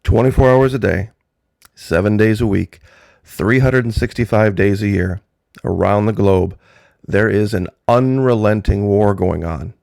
24 hours a day, 7 days a week, 365 days a year, around the globe, there is an unrelenting war going on,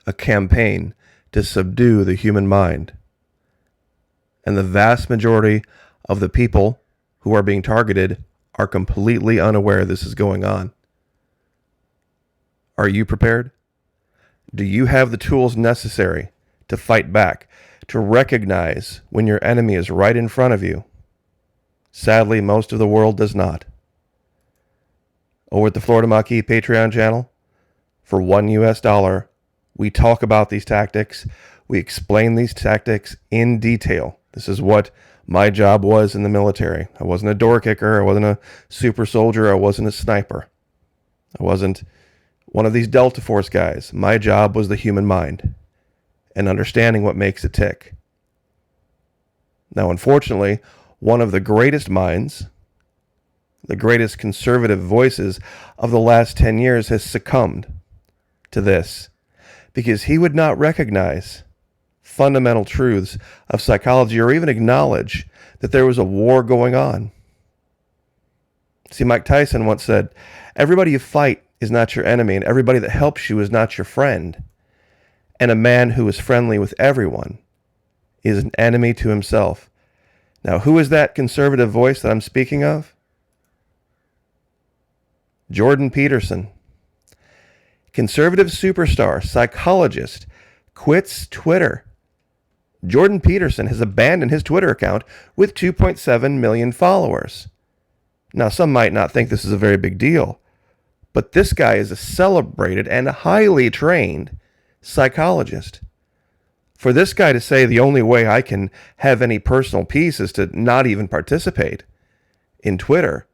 a campaign to subdue the human mind. And the vast majority of the people who are being targeted are completely unaware this is going on. Are you prepared? Do you have the tools necessary to fight back, to recognize when your enemy is right in front of you? Sadly, most of the world does not. Over at the Florida Maquis Patreon channel, for $1, we talk about these tactics. We explain these tactics in detail. This is what my job was in the military. I wasn't a door kicker. I wasn't a super soldier. I wasn't a sniper. I wasn't one of these Delta Force guys. My job was the human mind and understanding what makes it tick. Now, unfortunately, one of the greatest minds, the greatest conservative voices of the last 10 years has succumbed to this because he would not recognize fundamental truths of psychology or even acknowledge that there was a war going on. See, Mike Tyson once said, everybody you fight is not your enemy, and everybody that helps you is not your friend. And a man who is friendly with everyone is an enemy to himself. Now, who is that conservative voice that I'm speaking of? Jordan Peterson. Conservative superstar, psychologist, quits Twitter. Jordan Peterson has abandoned his Twitter account with 2.7 million followers. Now, some might not think this is a very big deal, but this guy is a celebrated and highly trained psychologist. For this guy to say the only way I can have any personal peace is to not even participate in Twitter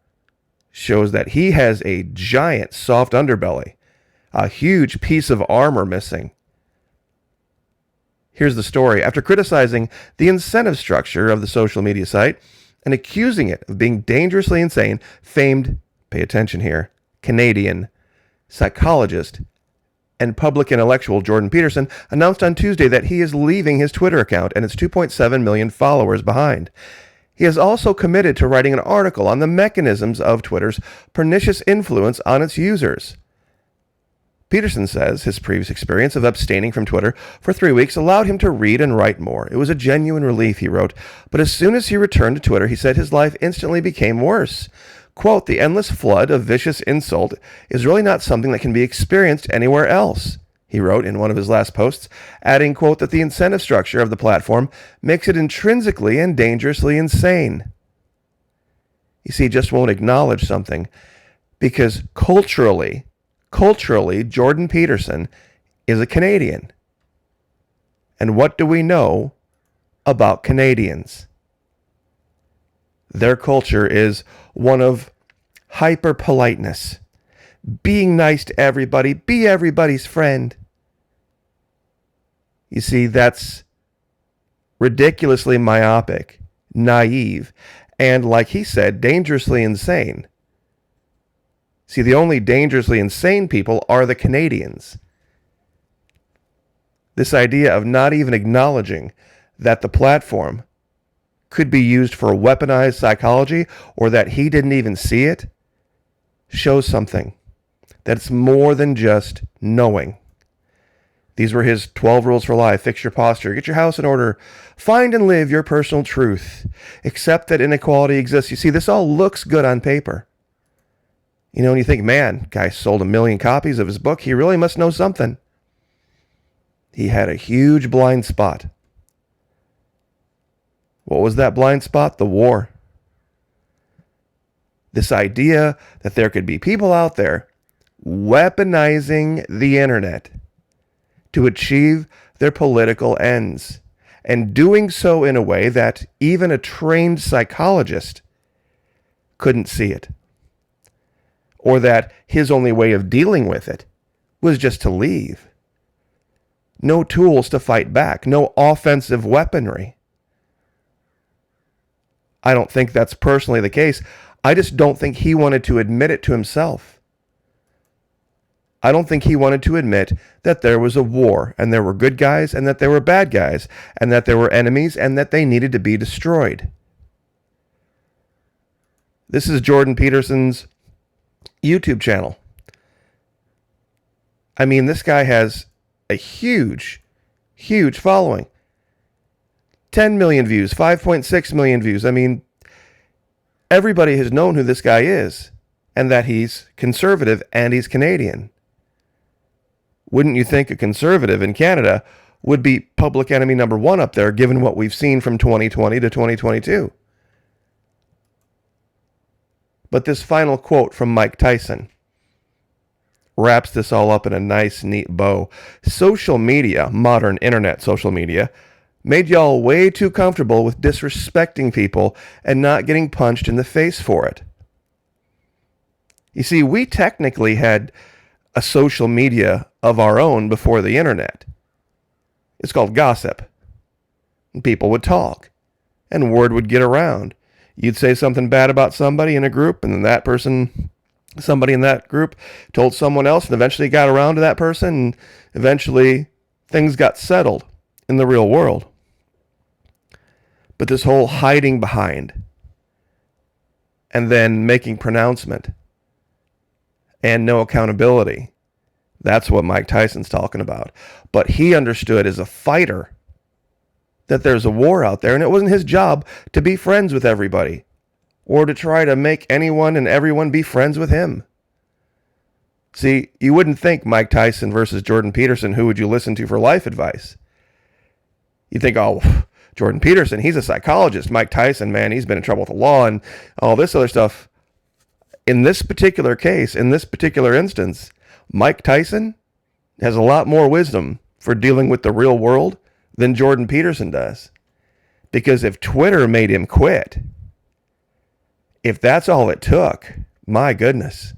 shows that he has a giant soft underbelly, a huge piece of armor missing. Here's the story. After criticizing the incentive structure of the social media site and accusing it of being dangerously insane, famed, pay attention here, Canadian psychologist and public intellectual Jordan Peterson announced on Tuesday that he is leaving his Twitter account and its 2.7 million followers behind. He has also committed to writing an article on the mechanisms of Twitter's pernicious influence on its users. Peterson says his previous experience of abstaining from Twitter for 3 weeks allowed him to read and write more. It was a genuine relief, he wrote, but as soon as he returned to Twitter, he said his life instantly became worse. Quote, the endless flood of vicious insult is really not something that can be experienced anywhere else, he wrote in one of his last posts, adding, quote, that the incentive structure of the platform makes it intrinsically and dangerously insane. You see, he just won't acknowledge something because culturally, Jordan Peterson is a Canadian. And what do we know about Canadians? Their culture is one of hyper politeness, being nice to everybody, be everybody's friend. You see, that's ridiculously myopic, naive, and like he said, dangerously insane. See, the only dangerously insane people are the Canadians. This idea of not even acknowledging that the platform could be used for weaponized psychology or that he didn't even see it shows something. That it's more than just knowing. These were his 12 rules for life. Fix your posture. Get your house in order. Find and live your personal truth. Accept that inequality exists. You see, this all looks good on paper. You know, and you think, man, guy sold 1 million copies of his book. He really must know something. He had a huge blind spot. What was that blind spot? The war. This idea that there could be people out there weaponizing the internet to achieve their political ends, and doing so in a way that even a trained psychologist couldn't see it. Or that his only way of dealing with it was just to leave. No tools to fight back, no offensive weaponry. I don't think that's personally the case. I just don't think he wanted to admit it to himself. I don't think he wanted to admit that there was a war, and there were good guys, and that there were bad guys, and that there were enemies, and that they needed to be destroyed. This is Jordan Peterson's YouTube channel. I mean, this guy has a huge following. 10 million views, 5.6 million views. I mean, everybody has known who this guy is, and that he's conservative and he's Canadian. Wouldn't you think a conservative in Canada would be public enemy number one up there, given what we've seen from 2020 to 2022? But this final quote from Mike Tyson wraps this all up in a nice, neat bow. Social media, modern internet social media, made y'all way too comfortable with disrespecting people and not getting punched in the face for it. You see, we technically had a social media of our own before the internet. It's called gossip. And people would talk, and word would get around. You'd say something bad about somebody in a group, and then somebody in that group told someone else, and eventually got around to that person, and eventually things got settled in the real world. But this whole hiding behind and then making pronouncement and no accountability, that's what Mike Tyson's talking about. But he understood as a fighter that there's a war out there, and it wasn't his job to be friends with everybody or to try to make anyone and everyone be friends with him. See, you wouldn't think Mike Tyson versus Jordan Peterson, who would you listen to for life advice? You think, oh, Jordan Peterson, he's a psychologist. Mike Tyson, man, he's been in trouble with the law and all this other stuff. In this particular case, in this particular instance, Mike Tyson has a lot more wisdom for dealing with the real world than Jordan Peterson does. Because if Twitter made him quit, if that's all it took, my goodness,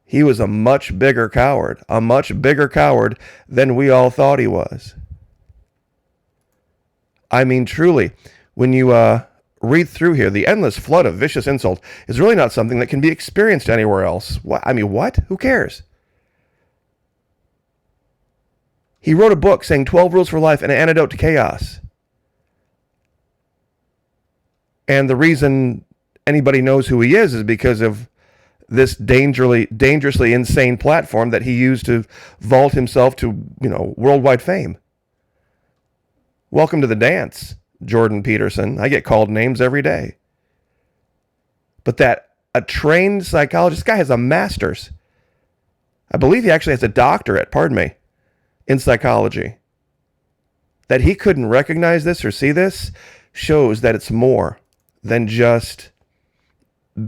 he was a much bigger coward than we all thought he was. I mean, truly, when you read through here, the endless flood of vicious insult is really not something that can be experienced anywhere else. What? Who cares? He wrote a book saying 12 Rules for Life and an Antidote to Chaos. And the reason anybody knows who he is because of this dangerously insane platform that he used to vault himself to, worldwide fame. Welcome to the dance, Jordan Peterson. I get called names every day. But a trained psychologist, this guy has a master's. I believe he actually has a doctorate, in psychology. That he couldn't recognize this or see this shows that it's more than just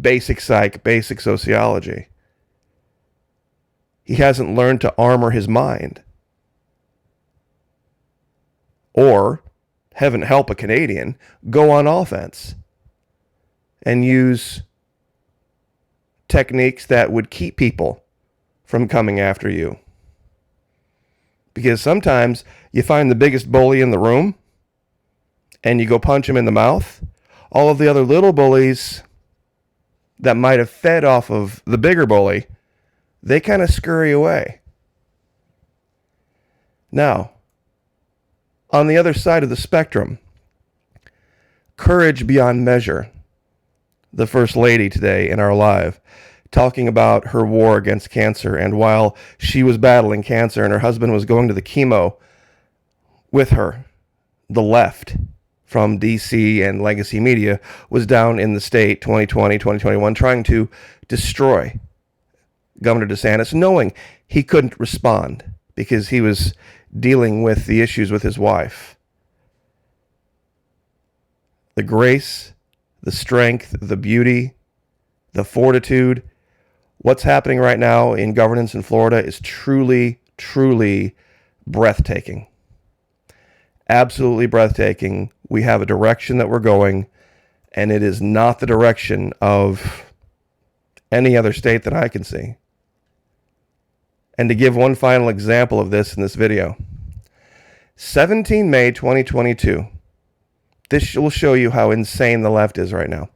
basic psych, basic sociology. He hasn't learned to armor his mind. Or, heaven help a Canadian, go on offense and use techniques that would keep people from coming after you. Because sometimes you find the biggest bully in the room and you go punch him in the mouth. All of the other little bullies that might have fed off of the bigger bully, they kind of scurry away. Now, on the other side of the spectrum, courage beyond measure. The First Lady today in our live, talking about her war against cancer, and while she was battling cancer and her husband was going to the chemo with her, the left from DC and legacy media was down in the state 2020, 2021 trying to destroy Governor DeSantis, knowing he couldn't respond because he was dealing with the issues with his wife. The grace, the strength, the beauty, the fortitude, what's happening right now in governance in Florida is truly, truly breathtaking. Absolutely breathtaking. We have a direction that we're going, and it is not the direction of any other state that I can see. And to give one final example of this in this video, 17 May 2022. This will show you how insane the left is right now.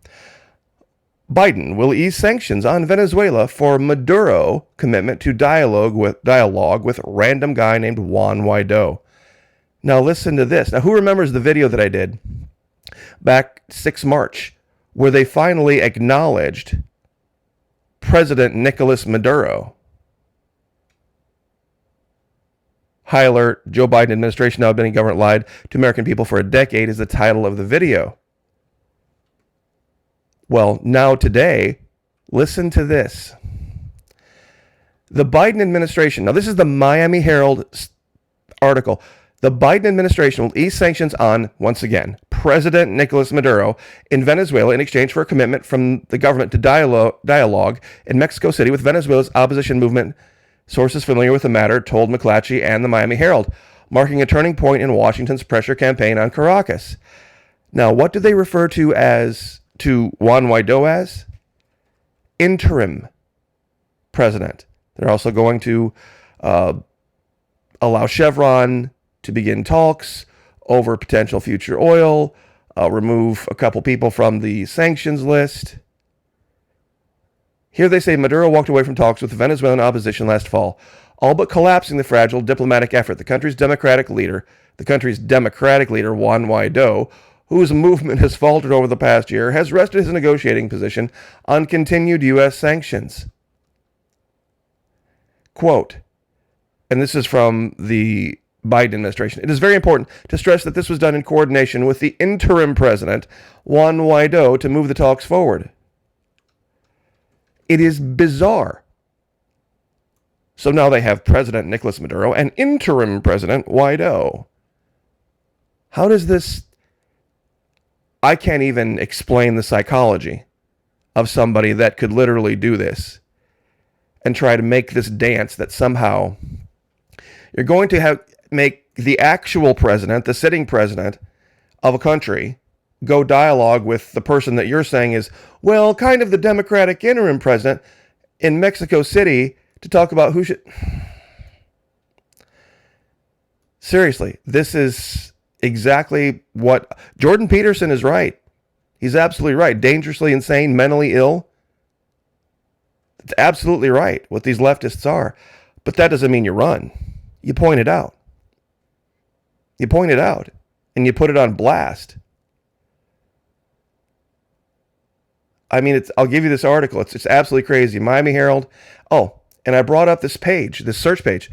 Biden will ease sanctions on Venezuela for Maduro commitment to dialogue with random guy named Juan Guaido. Now listen to this. Now who remembers the video that I did back 6 March where they finally acknowledged President Nicolas Maduro? High alert, Joe Biden administration now been government lied to American people for a decade is the title of the video. Well, now today, listen to this. The Biden administration, now this is the Miami Herald article. The Biden administration will ease sanctions on, once again, President Nicolas Maduro in Venezuela in exchange for a commitment from the government to dialogue in Mexico City with Venezuela's opposition movement. Sources familiar with the matter told McClatchy and the Miami Herald, marking a turning point in Washington's pressure campaign on Caracas. Now, what do they refer to Juan Guaido as? Interim president. They're also going to allow Chevron to begin talks over potential future oil, remove a couple people from the sanctions list. Here they say Maduro walked away from talks with the Venezuelan opposition last fall, all but collapsing the fragile diplomatic effort. The country's democratic leader, Juan Guaido, whose movement has faltered over the past year, has rested his negotiating position on continued U.S. sanctions. Quote, and this is from the Biden administration, it is very important to stress that this was done in coordination with the interim president, Juan Guaido, to move the talks forward. It is bizarre. So now they have President Nicolas Maduro and interim President Guaido. How does this... I can't even explain the psychology of somebody that could literally do this and try to make this dance that somehow you're going to make the actual president, the sitting president of a country, go dialogue with the person that you're saying is, well, kind of the Democratic interim president in Mexico City to talk about who should... Seriously, this is exactly what... Jordan Peterson is right. He's absolutely right. Dangerously insane, mentally ill. It's absolutely right what these leftists are. But that doesn't mean you run. You point it out. You point it out. And you put it on blast. I mean, I'll give you this article. It's absolutely crazy. Miami Herald. Oh, and I brought up this page, this search page.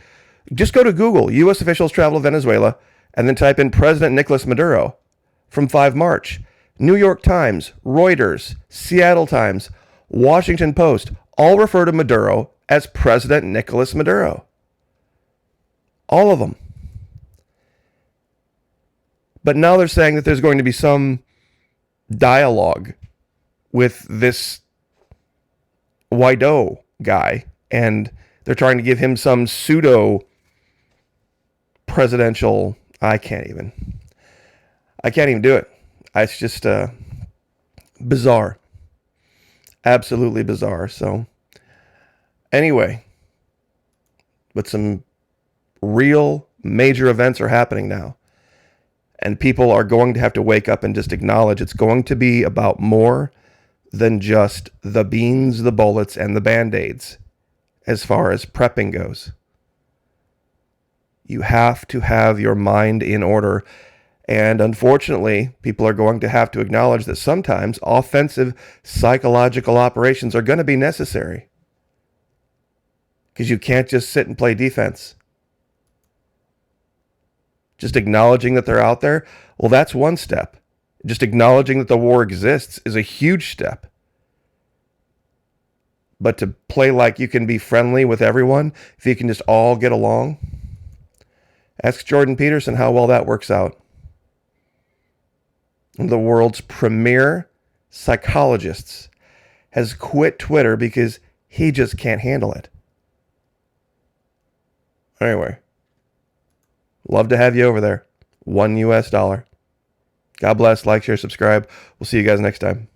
Just go to Google, U.S. officials travel to Venezuela, and then type in President Nicolas Maduro from 5 March. New York Times, Reuters, Seattle Times, Washington Post all refer to Maduro as President Nicolas Maduro. All of them. But now they're saying that there's going to be some dialogue with this Guaido guy, and they're trying to give him some pseudo presidential... I can't even do it. It's just bizarre. Absolutely bizarre. So anyway, but some real major events are happening now. And people are going to have to wake up and just acknowledge it's going to be about more than just the beans, the bullets, and the Band-Aids as far as prepping goes. You have to have your mind in order. And unfortunately, people are going to have to acknowledge that sometimes offensive psychological operations are going to be necessary. Because you can't just sit and play defense. Just acknowledging that they're out there, well, that's one step. Just acknowledging that the war exists is a huge step. But to play like you can be friendly with everyone, if you can just all get along, ask Jordan Peterson how well that works out. One of the world's premier psychologists has quit Twitter because he just can't handle it. Anyway, love to have you over there. $1 US. God bless, like, share, subscribe. We'll see you guys next time.